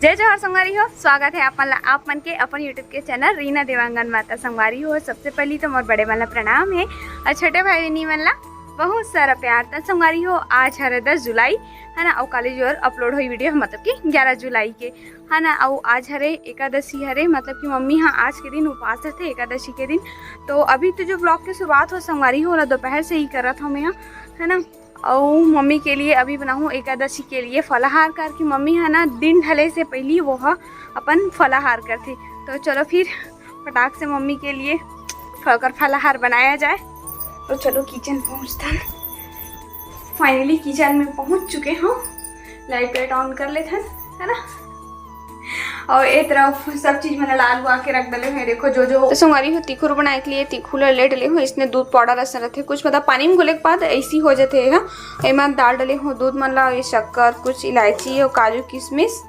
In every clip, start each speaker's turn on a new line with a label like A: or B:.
A: जय जवाहर संगवारी हो। स्वागत है आप मन के अपन यूट्यूब के चैनल रीना देवांगन माता संगवारी हो। सबसे पहली तो मोर बड़े वाला प्रणाम है और छोटे भाई बहनी मन ला बहुत सारा प्यार। तो संगवारी हो, आज है 10 जुलाई है ना, और कॉलेज और अपलोड हुई वीडियो मतलब कि 11 जुलाई के है ना। और आज हरे एकादशी हरे, मतलब कि मम्मी हाँ आज के दिन उपवास थे एकादशी के दिन। तो अभी तो जो ब्लॉग की शुरुआत हो संगवारी हो रहा दोपहर से ही कर रहा था मैं यहाँ है ना। और मम्मी के लिए अभी बनाऊँ एकादशी के लिए फलाहार कर कि मम्मी है ना दिन ढले से पहले वो अपन फलाहार करते। तो चलो फिर फटाक से मम्मी के लिए फलाहार बनाया जाए। तो चलो किचन पहुँचता। फाइनली किचन में पहुँच चुके हैं। लाइट ऑन कर लेते है ना। और एक तरफ सब चीज मैंने लाल हुआ के रख डले हुए। देखो जो तो संगवारी हो तीखूर बनाए के लिए तीखू ले डले हो। इसने दूध पाउडर रस रहते कुछ मतलब पानी में घोले के बाद ऐसी हो जाते है। एम दाल डले हो दूध मन ला, ये शक्कर, कुछ इलायची और काजू किशमिश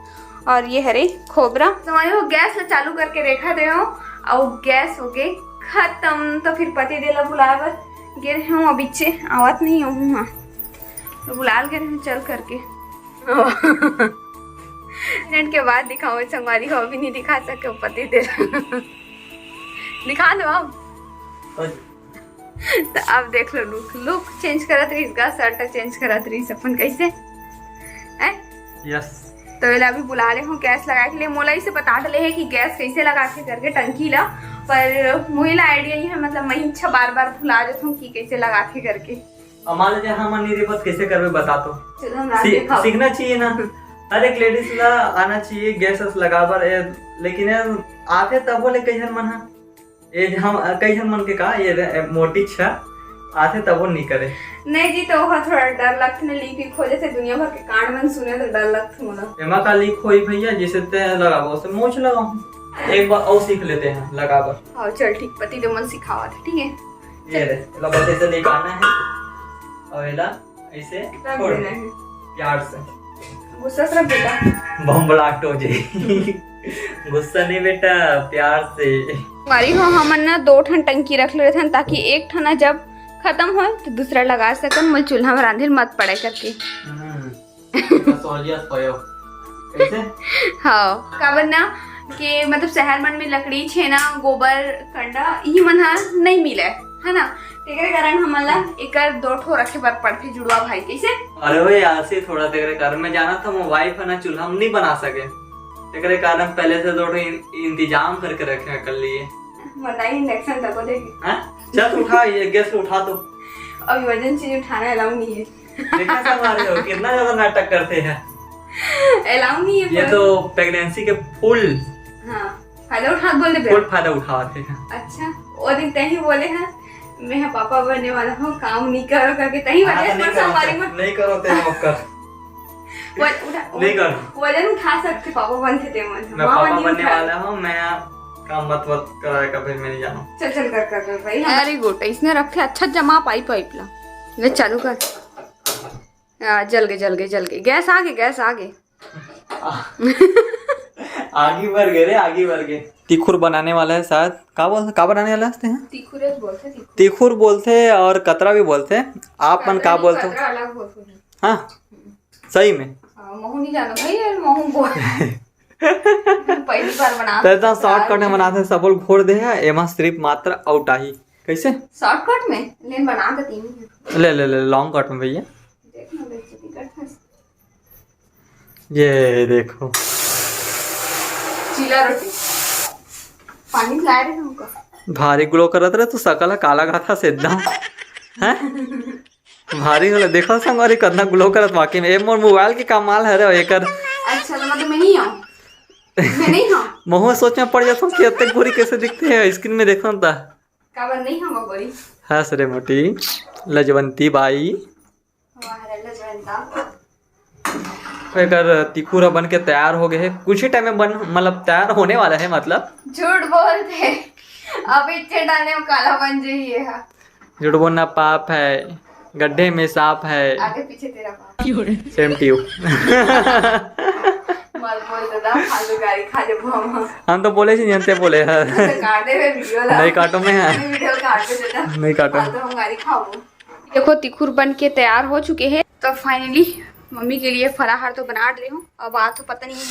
A: और ये हरे खोबरा। संगवारी हो गैस चालू करके रखा दे हो और गैस हो गए खत्म। तो फिर पति देला बुलाए बर गिर हूँ अब इच्छे आवत नहीं हूँ। हाँ तो बुला गए चल करके मिनट के बाद दिखाओ संगवारी हो। अभी नहीं दिखा सके पति दे दिखा दो अब। तो अब देख लो लुक चेंज करत रही, इसका शर्ट चेंज करत रही अपन कैसे है। यस तो ये अभी बुला ले हूँ गैस लगा के लिए। मोला इसे बता डले है कि गैस कैसे लगा के करके टंकी ला, पर मुझे आइडिया ही है मतलब मैं इच्छा बार बार भुला जाता हूँ कि कैसे लगा के करके।
B: हमारे जहाँ मन नहीं बात कैसे करवे बता तो सीखना चाहिए ना। हर एक लेडीज ला आना चाहिए गैस लगा बर। लेकिन आते तब बोले कई जन मन ये हम कई जन मन के कहा ये मोटी छा आते तब वो नहीं करे।
A: नहीं जी तो वह थोड़ा डर लगता है लीक हो जैसे दुनिया भर के कांड मन सुने तो डर लगता मोला।
B: एमा का लीक होई भैया जिसे लगाबो से मोच लगाओ एक बार और सीख लेते हैं लगा बर।
A: हाँ चल ठीक पति तो मन सिखावा था ठीक है।
B: ये रे बस ऐसे निकालना है और एला ऐसे छोड़ देना है प्यार से।
A: गुस्सा से बेटा
B: बम ब्लास्ट हो जाए। गुस्सा नहीं बेटा प्यार से।
A: गाड़ी हो हमन ना 2 ठन टंकी रख ले थे ताकि एक ठना जब खत्म हो तो दूसरा लगा सकन। मैं चूल्हा में रांधे मत पड़े करके।
B: कैसे
A: हाँ काबर ना कि मतलब शहर मन में लकड़ी छेना गोबर कंडा ये मन नहीं मिले है ना। तेरे कारण हमला एकर 2 ठो रखे पर पड़ते जुड़वा भाई कैसे।
B: अरे वो यार से थोड़ा तेरे कारण मैं जाना था वो वाइफ है ना चूल्हा हम नहीं बना सके। तेरे कारण पहले से 2 ठो इंतजाम करके रखे कर लिए।
A: बताइए इंडक्शन तक देगी।
B: हां चल उठा ये गैस उठा दो।
A: अब वजन चीज उठाना अलाउ नहीं है।
B: देखा हमारे हो कितना ज्यादा नाटक करते हैं।
A: अलाउ नहीं है
B: ये तो प्रेगनेंसी के फुल
A: हाँ फायदा उठा बोल दे
B: फुल फायदा उठाते हैं।
A: अच्छा वो दिन तही बोले हैं मैं पापा बनने वाला हूँ काम नहीं करो करके तही
B: नहीं करो ते कर नहीं करो
A: वजन उठा सकते पापा बनते थे मन
B: मैं पापा बनने वाला हूँ। मैं काम मत कराया कभी मैं नहीं जाना।
A: चल चल कर भाई वेरी गुड। इसने रखे अच्छा जमा पाइप ला ले चालू कर। जल गए गैस आगे
B: आगे बढ़ गए रे आगे बढ़ गए। तीखूर बनाने वाला है शायद का बनाने वाला है तीखूर बोलते और कतरा भी बोलते हैं। आप मन का बोलते हो। हाँ सही में
A: महू नहीं जाना भाई महू बोल पहली बार बना
B: तो इतना शॉर्टकट में बनाते हैं सब लोग घोर दे है एमा सिर्फ मात्र औटाही कैसे
A: शॉर्टकट में ले बना देती हूं।
B: ले लॉन्ग कट में भैया ये देखो
A: चीला रोटी पानी ला रहे हमको
B: भारी ग्लो करत रहे तो सकल काला गाथा से एकदम है भारी होला। देखो संगवारी कितना ग्लो करत वाकई में। मोर मोबाइल के कमाल है रे एकर।
A: अच्छा तो मतलब मैं नहीं हूं
B: महू सोच में पड़ जाता हूं कि इतने गोरी कैसे दिखते हैं स्क्रीन में देखो ना
A: काबर नहीं हम गोरी
B: है सरे मोटी लजवंती बाई। एकर तीखूरा बन के तैयार हो गए है कुछ ही टाइम में बन मतलब तैयार होने वाला है। मतलब झूठ
A: बोलते अब इच्छे डालने में काला बन जाइए।
B: झूठ बोलना पाप है गड्ढे में सांप है
A: आगे पीछे तेरा पाप
B: सेम ट्यू। हम तो बोले जानते बोले नहीं काटो में नहीं काटो।
A: देखो तीखूर बन के तैयार हो चुके हैं। तो फाइनली मम्मी के लिए फलाहार तो बना रही हूँ। अब आज तो पता नहीं है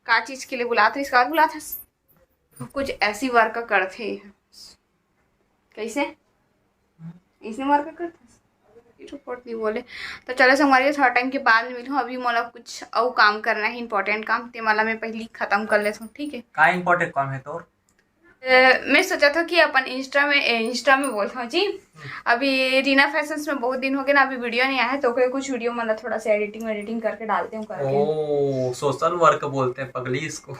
A: का चीज के लिए बुलाते इसका बुलाता कुछ ऐसी वर्क करते कैसे इसने वर्क करते रिपोर्ट नहीं बोले तो चलो संगवारी थोड़ा टाइम के बाद मिलूँ अभी मोला कुछ और काम करना है इंपॉर्टेंट काम ते मला मैं पहले खत्म कर लेता हूँ ठीक है
B: का इम्पोर्टेंट काम है तो
A: मैं सोचा था कि अपन इंस्टा में बोलता हूँ जी अभी रीना फैशंस में बहुत दिन हो गए ना अभी वीडियो नहीं आया है तो कुछ वीडियो मतलब थोड़ा सा एडिटिंग करके डालते हूँ करके
B: ओ सोशल वर्क बोलते हैं पगली इसको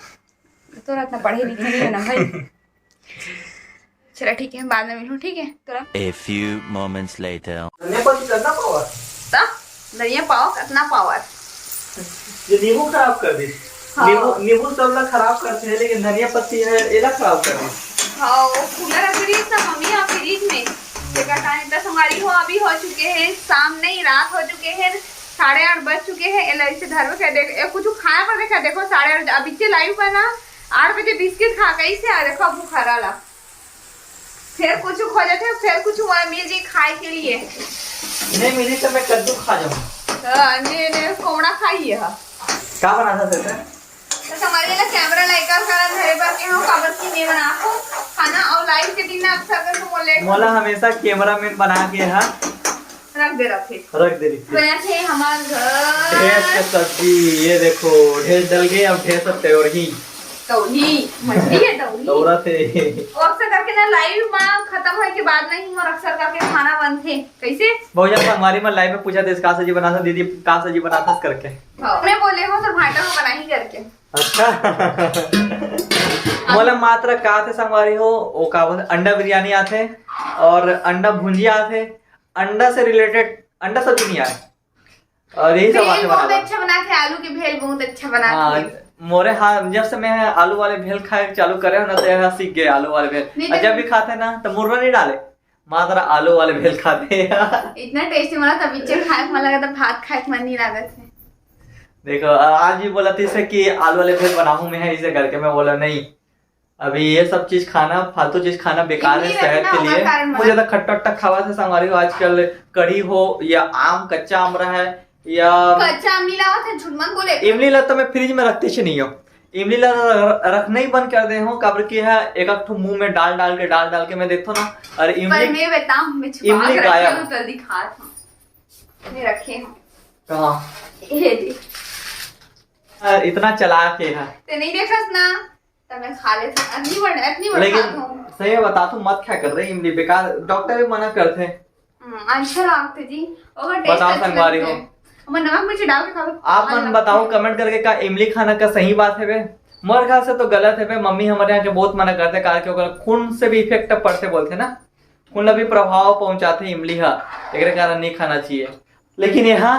A: तो इतना पढ़े लिखे नहीं है ना भाई चलो ठीक है बाद में मिलूँ ठीक है तोरा
C: A few moments later.
B: करना पावर
A: धनिया पाओ कितना पावर
B: ये नींबू खराब कर दी
A: हाँ।
B: नींबू सब लोग खराब करते हैं लेकिन धनिया पत्ती है ये लोग खराब कर दी
A: हाँ कूलर अभी था मम्मी यहाँ फ्रिज में देखा टाइम 10 हमारी हो अभी हो चुके हैं शाम नहीं रात हो चुके हैं 8:30 बज चुके हैं एल से धर्म के देख कुछ खाया पर देखा देखो 8:30 अभी से लाइव बना 8 बजे बिस्किट खा गई से आ देखो बुखारा ला फिर कुछ खो जाते फिर कुछ मिल जाए खाए के लिए
B: नहीं मिली तो मैं कद्दू खा जाऊंगा
A: कोमड़ा खाइए
B: क्या बना था सर
A: तो हमारे लिए कैमरा लेकर घरे पर के हम काबर की नहीं बना को खाना और लाइव के दिन अक्सर कर तुम लेट
B: मोला हमेशा कैमरामैन बना के है
A: रख दे
B: रही
A: बना थे हमारे घर
B: ढेर के सब्जी ये देखो ढेर डल गए अब ढेर सब तैयारी
A: तौली मछली है
B: दौरा थे
A: और अक्सर करके ना लाइव में खत्म होए के बाद नहीं और अक्सर करके खाना बनते कैसे
B: बहुत ज्यादा हमारी में लाइव में पूछा था का सब्जी बना था दीदी का सब्जी बना था करके
A: मैं बोले हो तो भाटा में बना ही करके
B: अच्छा मोला मात्र का थे संगवारी हो वो का बोलते अंडा बिरयानी आते और अंडा भुंजिया आते अंडा से रिलेटेड अंडा सब्जी नहीं आए और यही सब आते
A: बहुत अच्छा बनाते आलू के भेल बहुत अच्छा बनाते
B: मोरे हाँ जब से मैं आलू वाले भेल खाए चालू करे ना तो यहाँ सीख गए आलू वाले भेल और जब भी खाते ना तो मुर्गा नहीं डाले मात्र आलू वाले भेल खाते
A: इतना टेस्टी मला तब खाए मन लगा था भात खाए मन नहीं लागत है
B: देखो आज भी बोला थी इसे कि आलू वाले भेल बनाऊं मैं इसे करके मैं बोला नहीं अभी ये सब चीज खाना फालतू चीज खाना बेकार है सेहत के लिए मुझे तो खट्टा खट्टा खावा से संगवारी हो आजकल कढ़ी हो या आम कच्चा आम रहा है या
A: कच्चा इमली लावा था झूठ मत बोले
B: इमली ला तो मैं फ्रिज में रखती ही नहीं हूँ इमली ला रखना ही बंद कर दे हूँ काबर की है एक मुंह में डाल डाल के मैं देखता ना अरे इमली
A: मैं बताऊं मैं छुपा
B: इमली
A: के
B: गायब
A: रखी हूं जल्दी खा था मैं रखे हूं
B: कहाँ
A: ये देख
B: इतना चला के है
A: ते नहीं देखस ना तब मैं खा लेता इतनी बड़
B: लेकिन सही बता तू मत क्या कर रही इमली बेकार डॉक्टर भी मना करते
A: अच्छा लगते जी और
B: बताओ संगवारी हो
A: मैं नमक मिर्च डाल के खाओ
B: आप मन बताओ कमेंट करके का इमली खाना का सही बात है बे मोर ख्याल से तो गलत है बे मम्मी हमारे यहाँ के बहुत मना करते हैं कारण खून से भी इफेक्ट पड़ते बोलते ना खून भी प्रभाव पहुंचाते इमली हा एक कारण नहीं खाना चाहिए लेकिन यहाँ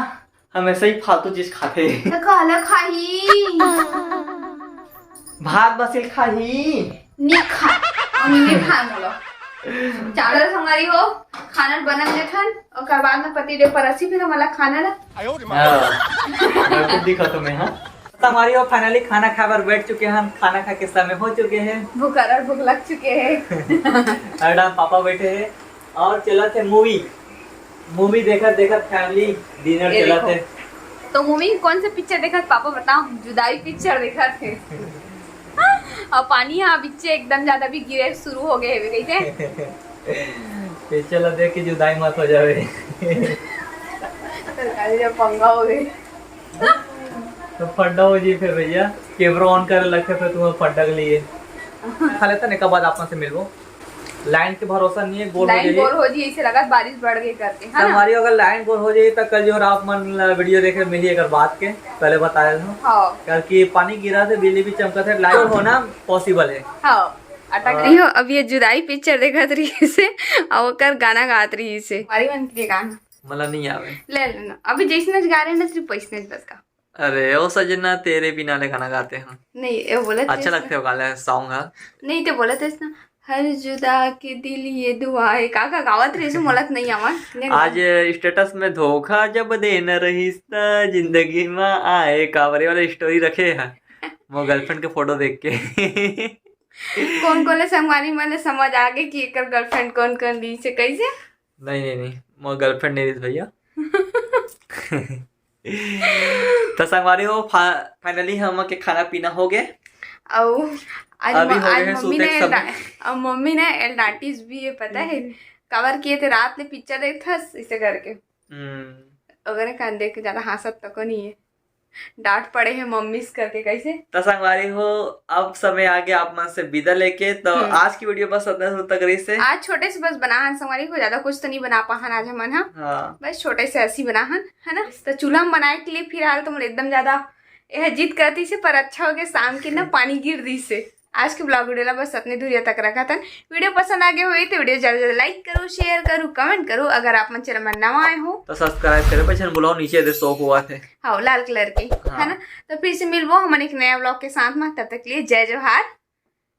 B: हमेशा ही फालतू चीज खाते भात बसिल खाही नहीं
A: खा मोला चादर संगारी हो खाना बनल देखन और बाद में पति देव परसी फिर हमारा खाना ना
B: दिखा तुम्हें हाँ हमारी और फाइनली खाना खाकर बैठ चुके हैं खाना खा के समय हो चुके हैं
A: भूख लग चुके हैं
B: पापा बैठे हैं और चला थे मूवी देखा फैमिली डिनर चला थे
A: तो मूवी कौन से पिक्चर देखा पापा बताओ जुदाई पिक्चर देखा थे और पानी यहाँ पीछे एकदम ज्यादा भी गिरे शुरू हो गए
B: कैसे चला देख के जुदाई मत हो जावे
A: जब पंगा हो गए
B: तो फड्डा हो जी फिर भैया कैमरा ऑन कर रखे फिर तुम्हें फड्डा के लिए खा लेता नहीं कब आप से मिलवो लाइन के भरोसा नहीं है
A: गोल हो जी इसे लगा बारिश बढ़ गई करके है ना
B: हमारी अगर लाइन गोल हो जाए तो कल जो आप मन वीडियो देखे मिली अगर बात के पहले बताया था
A: हाँ।
B: क्योंकि पानी गिरा थे बिजली भी चमका था लाइन होना पॉसिबल है
A: हाँ। अटक रही हो अब ये जुदाई पिक्चर देखत रही से और कर गाना गात रही से हमारी मन के गाना
B: मला नहीं आवे
A: ले लेना अभी जैसे गा रहे हैं ना सिर्फ पैसे बस का
B: अरे ओ सजना तेरे बिना ले गाना गाते हैं
A: नहीं ये बोले
B: अच्छा लगते हो गाने सॉन्ग है
A: नहीं तो बोले थे ना हर जुदा के दिल ये दुआएं का गावत रही से मोलत नहीं आवा
B: आज स्टेटस में धोखा जब देना रहिस्ता जिंदगी में आए कावरे वाले स्टोरी रखे है वो गर्लफ्रेंड के फोटो देख के
A: कौन कौन संगवारी मैंने समझ आ गए कि एक गर्लफ्रेंड कौन कौन ली से कैसे
B: नहीं वो गर्लफ्रेंड नहीं थी भैया तो संगवारी हो फाइनली हम के खाना पीना हो गए।
A: और आज
B: अभी हो
A: आज
B: गए हैं
A: मम्मी
B: सूते
A: ने
B: के समय।
A: अब मम्मी ने एल्डाटिस भी है पता है, कवर किए थे रात में पिक्चर देख था इसे करके। अगर कान देख के ज्यादा हंसत तक नहीं है, डांट पड़े हैं मम्मी करके कैसे।
B: तो संगवारी हो अब समय आ गया आप मन से विदा लेके। तो आज की वीडियो बस तक रही से।
A: आज छोटे से बस बना हन संगवारी को, ज्यादा कुछ तो नहीं बना पाहन आज हमन।
B: हाँ
A: बस छोटे से ऐसी बना हन है ना। तो चूल्हा में बनाए के लिए फिलहाल तो एकदम ज्यादा यह जिद करती से, पर अच्छा हो गया शाम के ना पानी गिर दी से। आज के ब्लॉग वीडियो बस अपने दूरिया तक रखा था। वीडियो पसंद आ गए हुई तो वीडियो जल्दी जल्दी लाइक करो, शेयर करो, कमेंट करो। अगर आप मन चैनल में नवा आए हो
B: तो सब्सक्राइब करे पछन बुलाओ नीचे दे शौक हुआ थे।
A: हाँ लाल कलर के है ना। तो फिर से मिलबो हम एक नया ब्लॉग के साथ में। तब तक के लिए जय जोहार,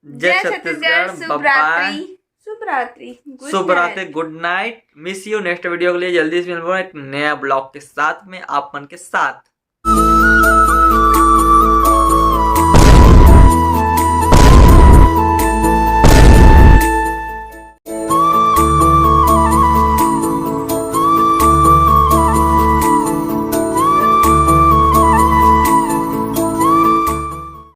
B: जय छत्तीसगढ़,
A: शुभ रात्रि, शुभ रात्रि,
B: शुभ रात्रि, good night. Miss you. Next video के लिए जल्दी से मिलबो एक नया ब्लॉग के साथ में आप मन के साथ।